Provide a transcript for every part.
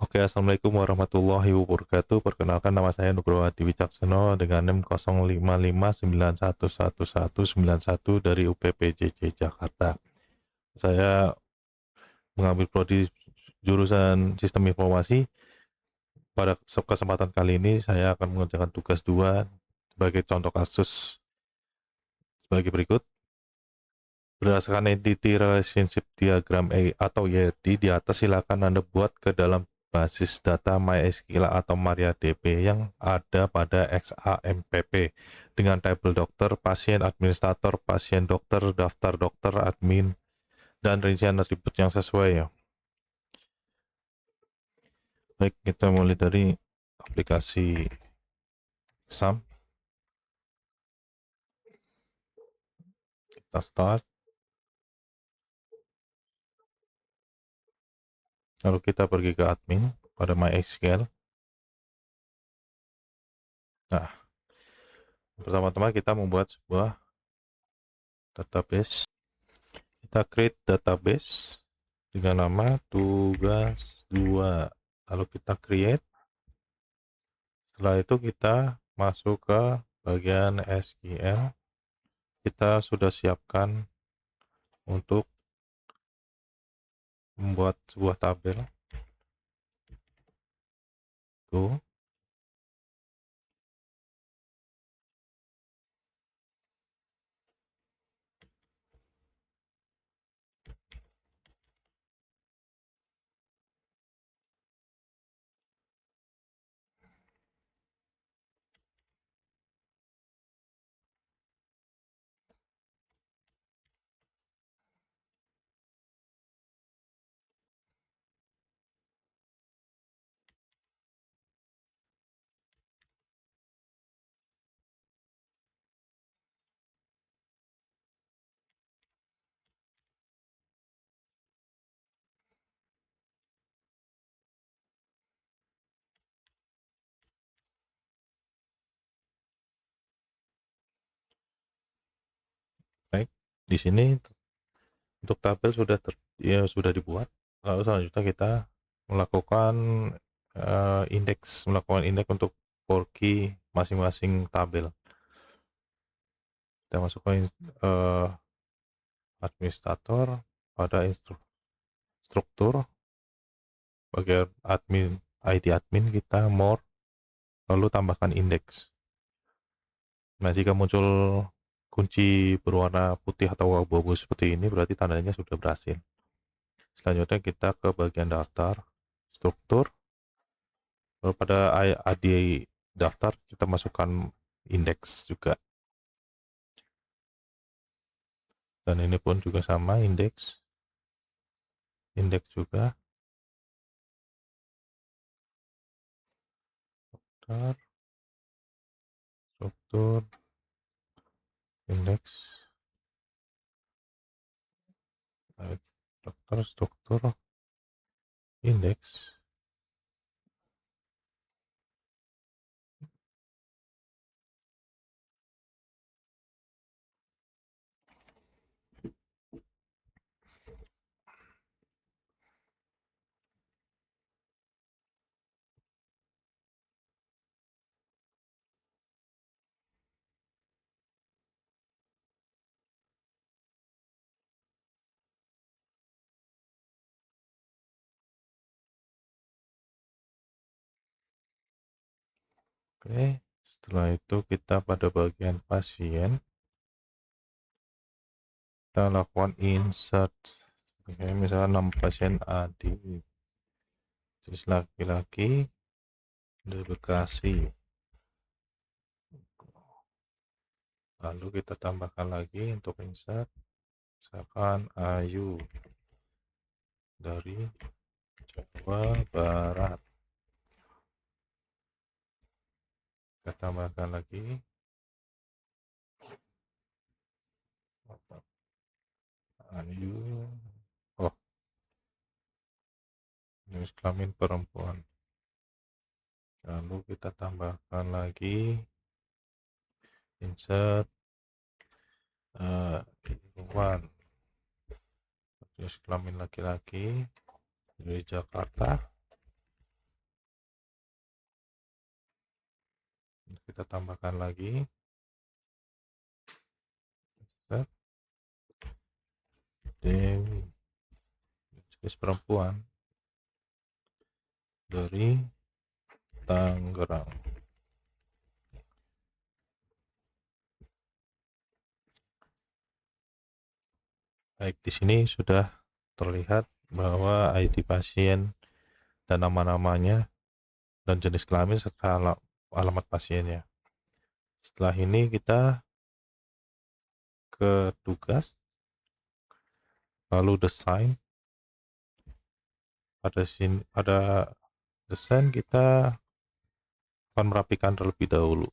Oke, Assalamualaikum warahmatullahi wabarakatuh. Perkenalkan, nama saya Nugroho Hadi Wicaksono dengan NIM 0559111191 dari UPPJJ Jakarta. Saya mengambil prodi jurusan Sistem Informasi. Pada kesempatan kali ini saya akan mengerjakan tugas 2 sebagai contoh kasus sebagai berikut. Berdasarkan Entity Relationship Diagram atau YRD di atas, silakan Anda buat ke dalam basis data MySQL atau MariaDB yang ada pada XAMPP dengan tabel dokter, pasien, administrator, pasien dokter, daftar dokter, admin, dan rincian atribut yang sesuai ya. Baik, kita mulai dari aplikasi exam. Kita start. Lalu kita pergi ke admin pada MySQL. Nah, pertama-tama kita membuat sebuah database. Kita create database dengan nama tugas 2. Lalu kita create. Setelah itu kita masuk ke bagian SQL. Kita sudah siapkan untuk membuat sebuah tabel. Go. Baik, di sini untuk tabel sudah dibuat. Lalu selanjutnya kita melakukan melakukan indeks untuk for key masing-masing tabel. Kita masukkan administrator pada struktur bagian admin, ID admin kita more, lalu tambahkan indeks. Nah, jika muncul kunci berwarna putih atau abu-abu seperti ini, berarti tandanya sudah berhasil. Selanjutnya kita ke bagian daftar, struktur, lalu pada ID daftar kita masukkan indeks juga. Dan ini pun juga sama, indeks juga. Daftar, struktur, indeks, daftar, struktur, indeks. Oke, setelah itu kita pada bagian pasien, kita lakukan insert. Oke, misalnya 6 pasien Adi, jenis laki-laki, dari Bekasi. Lalu kita tambahkan lagi untuk insert, misalkan Ayu dari Jawa Barat. Kita tambahkan lagi Ayu, oh, jenis kelamin perempuan. Lalu kita tambahkan lagi insert lingkungan, jenis kelamin laki-laki dari Jakarta. kita tambahkan lagi. Dewi, jenis perempuan dari Tangerang. Baik, di sini sudah terlihat bahwa ID pasien dan nama-namanya dan jenis kelamin serta alamat pasiennya. Setelah ini kita ke tugas, lalu desain. Pada desain kita akan merapikan terlebih dahulu.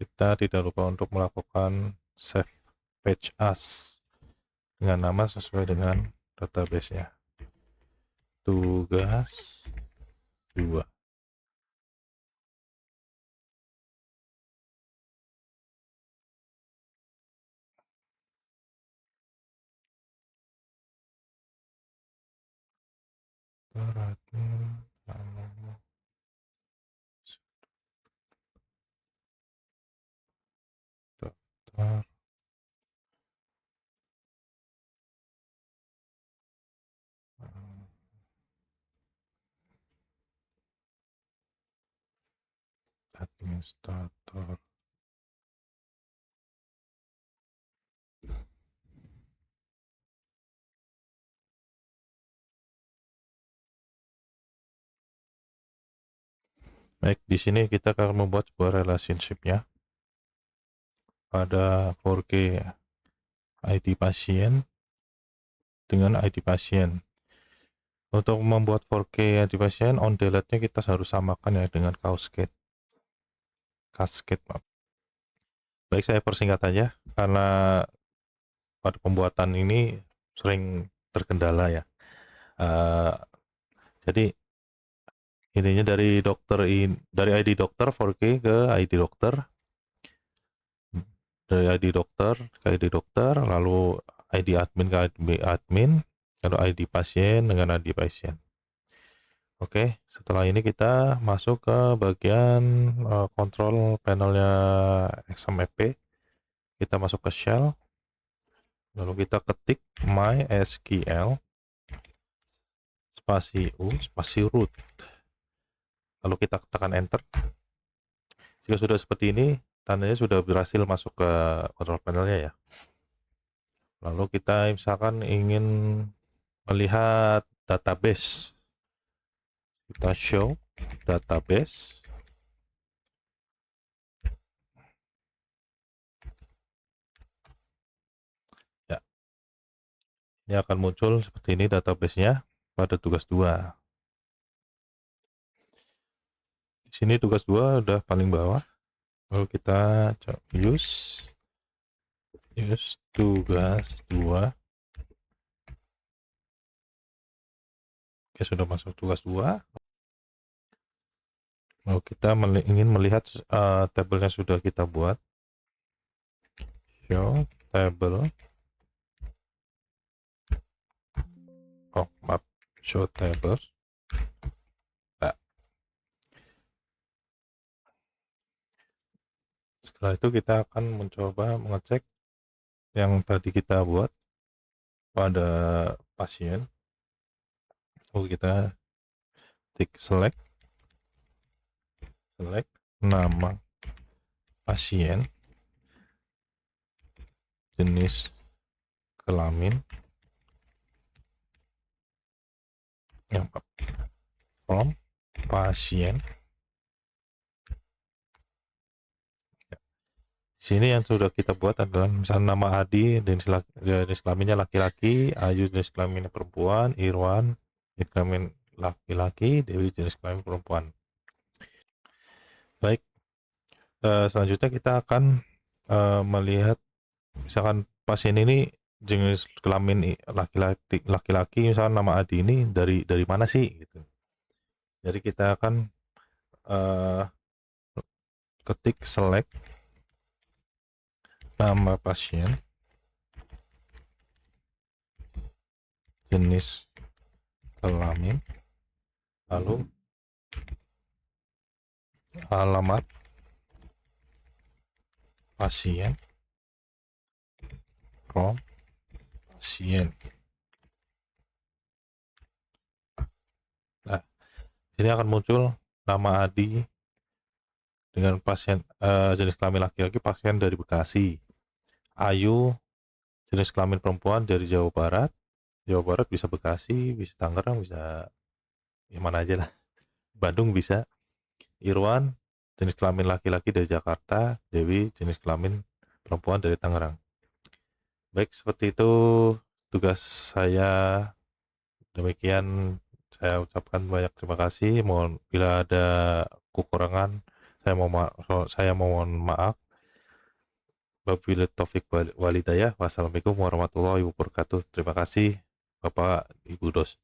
Kita tidak lupa untuk melakukan save page as dengan nama sesuai dengan database-nya. Tugas 2. Daftar administrator. Baik, di sini kita akan membuat sebuah relationship-nya pada 4K ID pasien dengan ID pasien. Untuk membuat 4K ID pasien, on delete-nya kita harus samakan ya dengan cascade. Baik, saya persingkat aja karena pada pembuatan ini sering terkendala ya. Jadi intinya dari dari ID dokter 4K ke ID dokter, dari ID dokter ke ID dokter, lalu ID admin ke ID admin, lalu ID pasien dengan ID pasien. Oke, setelah ini kita masuk ke bagian kontrol panelnya XMPP. Kita masuk ke shell, lalu kita ketik mysql spasi u spasi root, lalu kita tekan enter. Jika sudah seperti ini, tandanya sudah berhasil masuk ke kontrol panelnya ya. Lalu kita misalkan ingin melihat database, kita show database. Ya, ini akan muncul seperti ini database-nya pada tugas 2. Di sini tugas 2 udah paling bawah. Lalu kita use tugas 2. Oke, sudah masuk tugas 2. Lalu kita ingin melihat tabelnya sudah kita buat. Show table. Show table. Nah, setelah itu kita akan mencoba mengecek yang tadi kita buat pada pasien. Lalu kita tik select nama pasien, jenis kelamin, yang from pasien. Sini yang sudah kita buat adalah misalnya nama Adi, jenis kelaminnya laki-laki, Ayu jenis kelaminnya perempuan, Irwan jenis kelamin laki-laki, Dewi jenis kelamin perempuan. Baik, selanjutnya kita akan melihat misalkan pasien ini jenis kelamin laki-laki, misalnya nama Adi ini dari mana sih gitu. Jadi kita akan uh, ketik select nama pasien, jenis kelamin, lalu alamat pasien, from pasien. Nah, ini akan muncul nama Adi dengan pasien jenis kelamin laki-laki, pasien dari Bekasi. Ayu jenis kelamin perempuan dari Jawa Barat. Jawa Barat bisa Bekasi, bisa Tangerang, bisa mana aja lah. Bandung bisa. Irwan jenis kelamin laki-laki dari Jakarta. Dewi jenis kelamin perempuan dari Tangerang. Baik, seperti itu tugas saya. Demikian, saya ucapkan banyak terima kasih. Mohon bila ada kekurangan, saya mohon maaf. Wabillahi taufik walhidayah. Wassalamualaikum warahmatullahi wabarakatuh. Terima kasih Bapak Ibu Dos.